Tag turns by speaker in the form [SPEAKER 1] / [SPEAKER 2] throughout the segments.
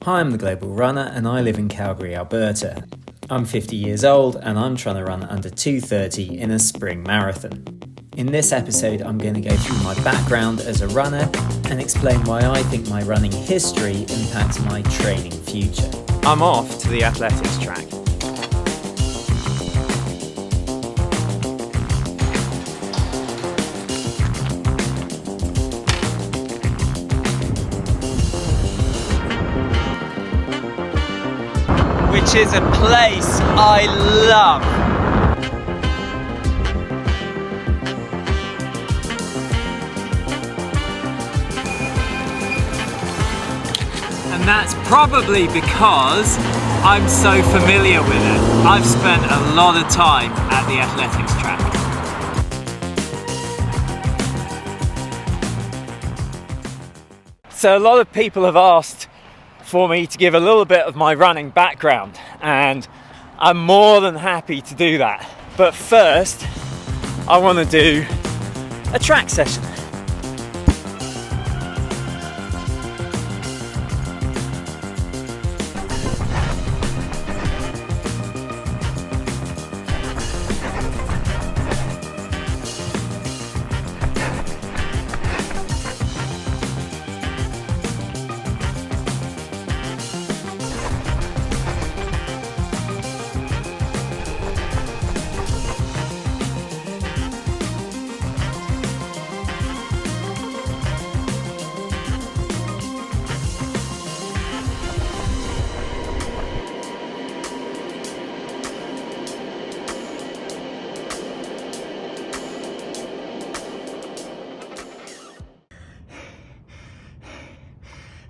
[SPEAKER 1] Hi, I'm the Global Runner and I live in Calgary, Alberta. I'm 50 years old and I'm trying to run under 2:30 in a spring marathon. In this episode, I'm going to go through my background as a runner and explain why I think my running history impacts my training future.
[SPEAKER 2] I'm off to the athletics track. Which is a place I love. And that's probably because I'm so familiar with it. I've spent a lot of time at the athletics track. So a lot of people have asked for me to give a little bit of my running background, and I'm more than happy to do that. But first, I want to do a track session.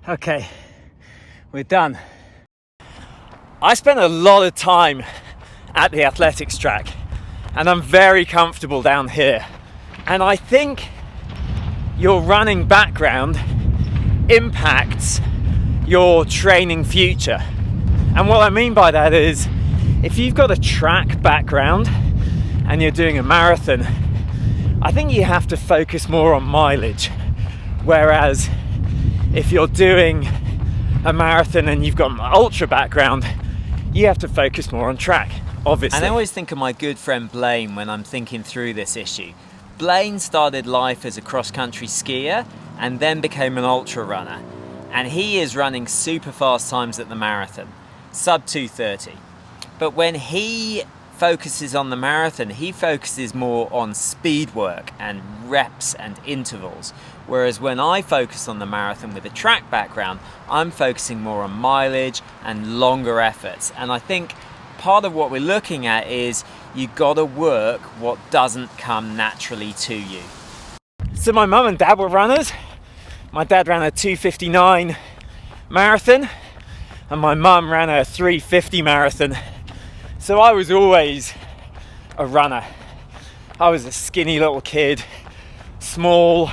[SPEAKER 2] Okay, we're done. I spent a lot of time at the athletics track and I'm very comfortable down here. And I think your running background impacts your training future. And what I mean by that is, if you've got a track background and you're doing a marathon, I think you have to focus more on mileage. Whereas if you're doing a marathon and you've got an ultra background, you have to focus more on track, obviously. And I always think of my good friend Blaine when I'm thinking through this issue. Blaine started life as a cross-country skier and then became an ultra runner. And he is running super fast times at the marathon, sub 2:30. But when he focuses on the marathon, he focuses more on speed work and reps and intervals. Whereas when I focus on the marathon with a track background, I'm focusing more on mileage and longer efforts. And I think part of what we're looking at is you gotta work what doesn't come naturally to you. So my mum and dad were runners. My dad ran a 2:59 marathon and my mum ran a 3:50 marathon. So I was always a runner. I was a skinny little kid, small,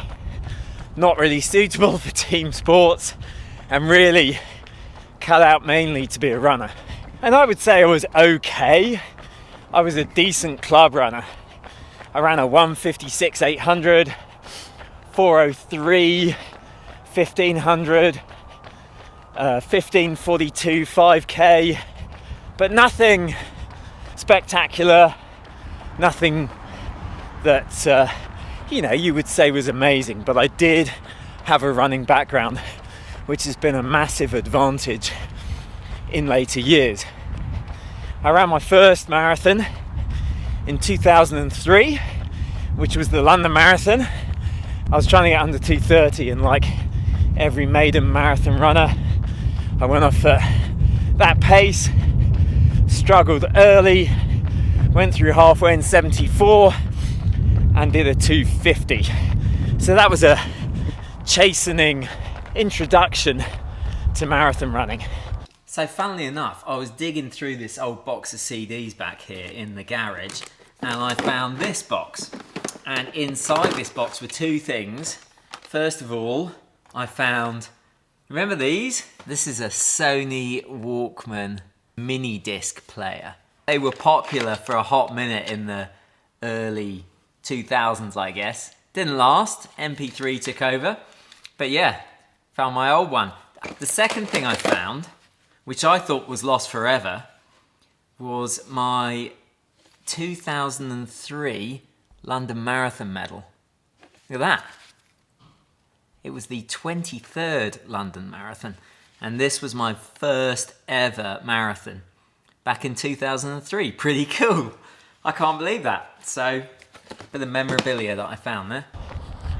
[SPEAKER 2] not really suitable for team sports, and really cut out mainly to be a runner. And I would say I was okay. I was a decent club runner. I ran a 1:56 800, 4:03 1500, 15:42 5k, but nothing spectacular, nothing that you would say was amazing. But I did have a running background, which has been a massive advantage in later years. I ran my first marathon in 2003, which was the London Marathon. I was trying to get under 2:30, and like every maiden marathon runner, I went off at that pace, struggled early, went through halfway in 74 and did a 2:50. So that was a chastening introduction to marathon running. So funnily enough, I was digging through this old box of CDs back here in the garage and I found this box. And inside this box were two things. First of all, I found, remember these? This is a Sony Walkman mini disc player. They were popular for a hot minute in the early 2000s, I guess. Didn't last, MP3 took over. But yeah, found my old one.
[SPEAKER 1] The second thing I found, which I thought was lost forever, was my 2003 London Marathon medal. Look at that. It was the 23rd London Marathon, and this was my first ever marathon back in 2003. Pretty cool. I can't believe that. So, a bit of memorabilia that I found there.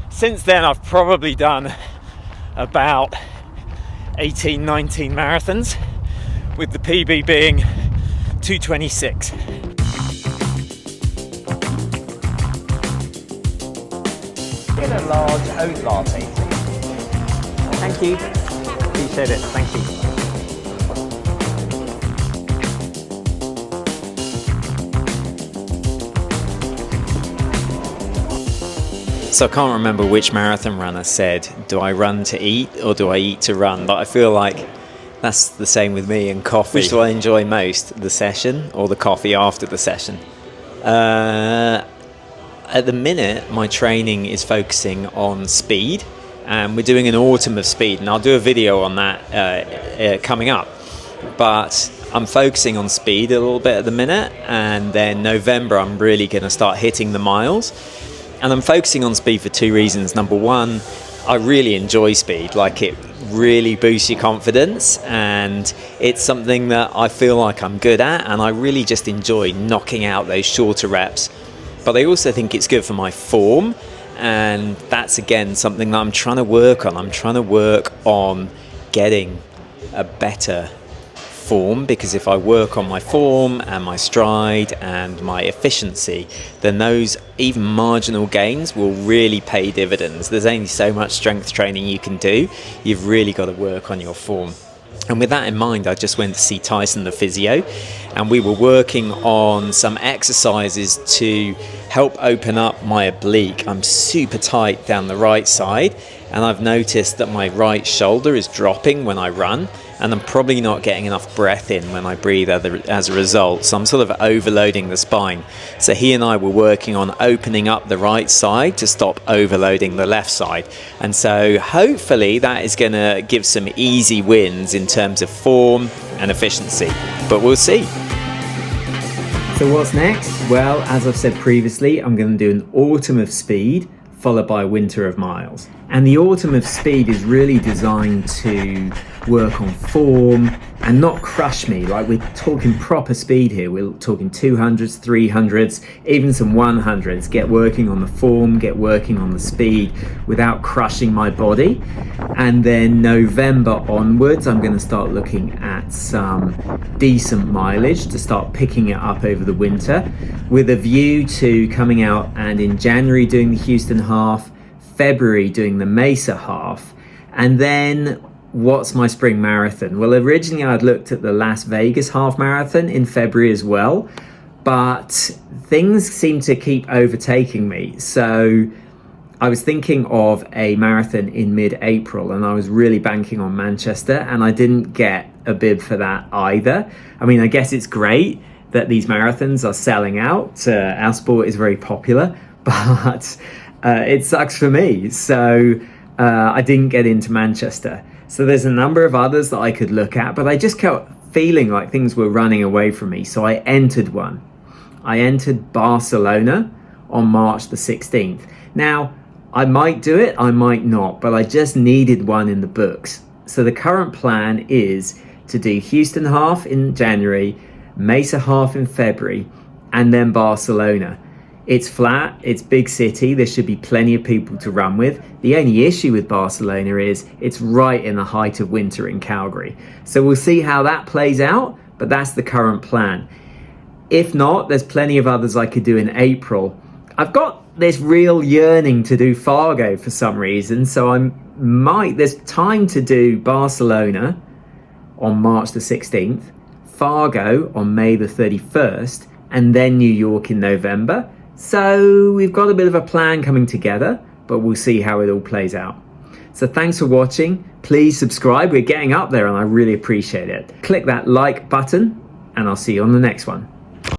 [SPEAKER 2] Since then, I've probably done about 18, 19 marathons, with the PB being 2:26. Get a large oat latte, please. Thank you. Appreciate it. Thank you.
[SPEAKER 1] So I can't remember which marathon runner said, do I run to eat or do I eat to run? But I feel like that's the same with me and coffee. Which do I enjoy most, the session or the coffee after the session? At the minute, my training is focusing on speed, and we're doing an autumn of speed, and I'll do a video on that coming up. But I'm focusing on speed a little bit at the minute, and then November I'm really going to start hitting the miles. And I'm focusing on speed for two reasons. Number one, I really enjoy speed. Like, it really boosts your confidence, and it's something that I feel like I'm good at, and I really just enjoy knocking out those shorter reps. But I also think it's good for my form, and that's again something that I'm trying to work on. I'm trying to work on getting a better form, because if I work on my form and my stride and my efficiency, then those even marginal gains will really pay dividends. There's only so much strength training you can do. You've really got to work on your form. And with that in mind, I just went to see Tyson the physio, and we were working on some exercises to help open up my oblique. I'm super tight down the right side, and I've noticed that my right shoulder is dropping when I run, and I'm probably not getting enough breath in when I breathe as a result. So I'm sort of overloading the spine. So he and I were working on opening up the right side to stop overloading the left side. And so hopefully that is going to give some easy wins in terms of form and efficiency. But we'll see. So what's next? Well, as I've said previously, I'm going to do an autumn of speed followed by a winter of miles. And the autumn of speed is really designed to work on form and not crush me. Like, we're talking proper speed here. We're talking 200s, 300s, even some 100s. Get working on the form, get working on the speed without crushing my body. And then November onwards, I'm going to start looking at some decent mileage to start picking it up over the winter, with a view to coming out and in January doing the Houston half, February doing the Mesa half, and then what's my spring marathon? Well, originally I'd looked at the Las Vegas half marathon in February as well, but things seem to keep overtaking me. So I was thinking of a marathon in mid-April, and I was really banking on Manchester, and I didn't get a bib for that either. I mean, I guess it's great that these marathons are selling out. Our sport is very popular, but it sucks for me. So I didn't get into Manchester. So there's a number of others that I could look at, but I just kept feeling like things were running away from me. So I entered one. I entered Barcelona on March the 16th. Now, I might do it, I might not, but I just needed one in the books. So the current plan is to do Houston half in January, Mesa half in February, and then Barcelona. It's flat, it's big city, there should be plenty of people to run with. The only issue with Barcelona is it's right in the height of winter in Calgary. So we'll see how that plays out, but that's the current plan. If not, there's plenty of others I could do in April. I've got this real yearning to do Fargo for some reason, so there's time to do Barcelona on March the 16th, Fargo on May the 31st, and then New York in November. So we've got a bit of a plan coming together, but we'll see how it all plays out. So thanks for watching. Please subscribe. We're getting up there and I really appreciate it. Click that like button and I'll see you on the next one.